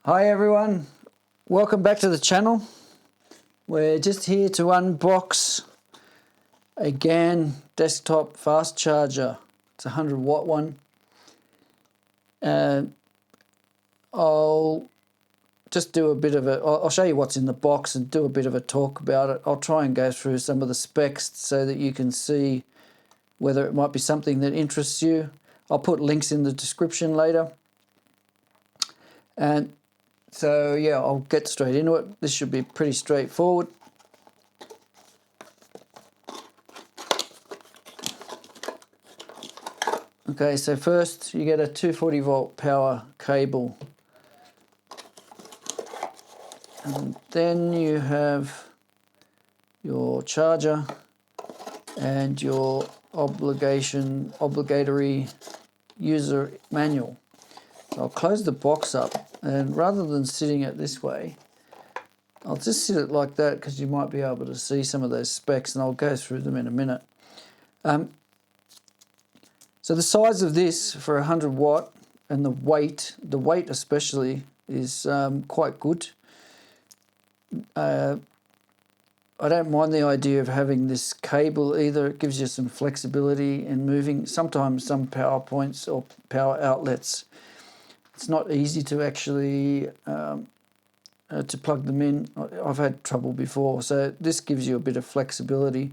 Hi everyone, welcome back to the channel. We're just here to unbox a GaN desktop fast charger. It's a 100-watt one. I'll just do a bit of I'll show you what's in the box and do a bit of a talk about it. I'll try and go through some of the specs so that you can see whether it might be something that interests you. I'll put links in the description later. And so yeah, I'll get straight into it. This should be pretty straightforward. Okay, so first you get a 240 volt power cable. And then you have your charger and your obligatory user manual. So I'll close the box up, and rather than sitting it this way, I'll just sit it like that because you might be able to see some of those specs, and I'll go through them in a minute. So the size of this for 100 watt and the weight especially, is quite good. I don't mind the idea of having this cable either. It gives you some flexibility in moving. Sometimes some power points or power outlets, it's not easy to actually to plug them in. I've had trouble before, so this gives you a bit of flexibility.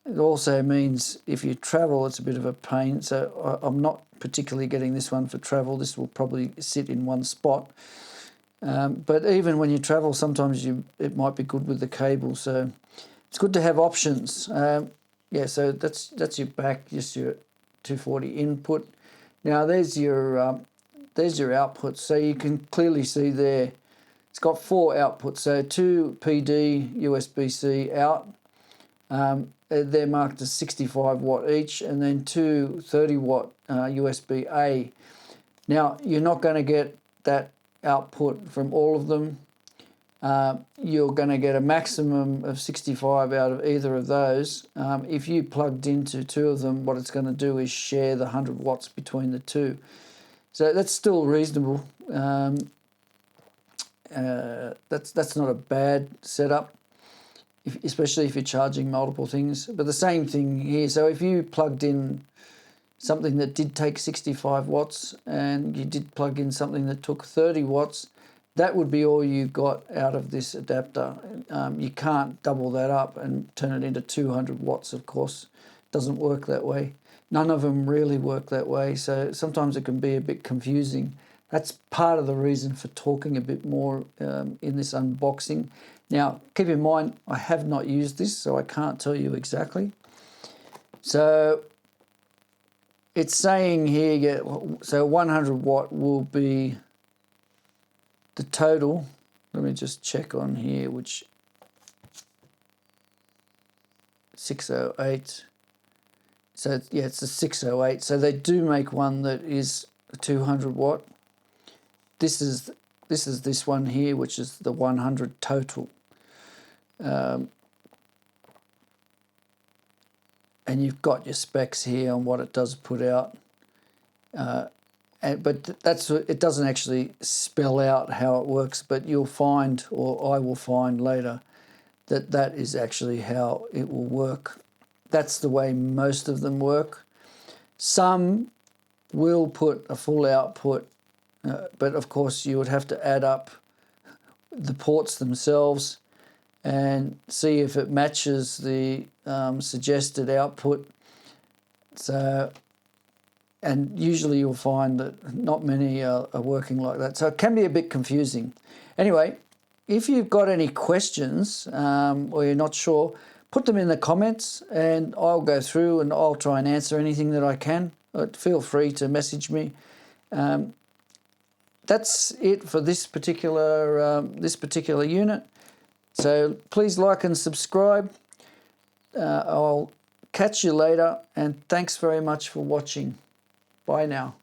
It also means if you travel, it's a bit of a pain. So I'm not particularly getting this one for travel. This will probably sit in one spot. But even when you travel, sometimes it might be good with the cable. So it's good to have options. Yeah, so that's your back, just your 240 input. Now there's your output. So you can clearly see there, it's got 4 outputs. So 2 PD USB-C out. They're marked as 65 watt each, and then 2 30 watt USB-A. Now you're not going to get that output from all of them. You're going to get a maximum of 65 out of either of those. If you plugged into 2 of them, what it's going to do is share the 100 watts between the 2. So that's still reasonable. That's not a bad setup, especially if you're charging multiple things. But the same thing here. So if you plugged in something that did take 65 watts and you did plug in something that took 30 watts, that would be all you got out of this adapter. You can't double that up and turn it into 200 watts, of course. It doesn't work that way. None of them really work that way, so sometimes it can be a bit confusing. That's part of the reason for talking a bit more in this unboxing. Now, keep in mind, I have not used this, so I can't tell you exactly. So it's saying here, so 100 watt will be the total. Let me just check on here, which 608. So yeah, it's a 608. So they do make one that is 200 watt. This is this one here, which is the 100 total. And you've got your specs here on what it does put out. But it doesn't actually spell out how it works, but you'll find, or I will find later, that is actually how it will work. That's the way most of them work. Some will put a full output, but of course you would have to add up the ports themselves and see if it matches the suggested output. So, and usually you'll find that not many are working like that. So it can be a bit confusing. Anyway, if you've got any questions or you're not sure, put them in the comments and I'll go through and I'll try and answer anything that I can. Feel free to message me. That's it for this particular unit. So please like and subscribe. I'll catch you later, and thanks very much for watching. Bye now.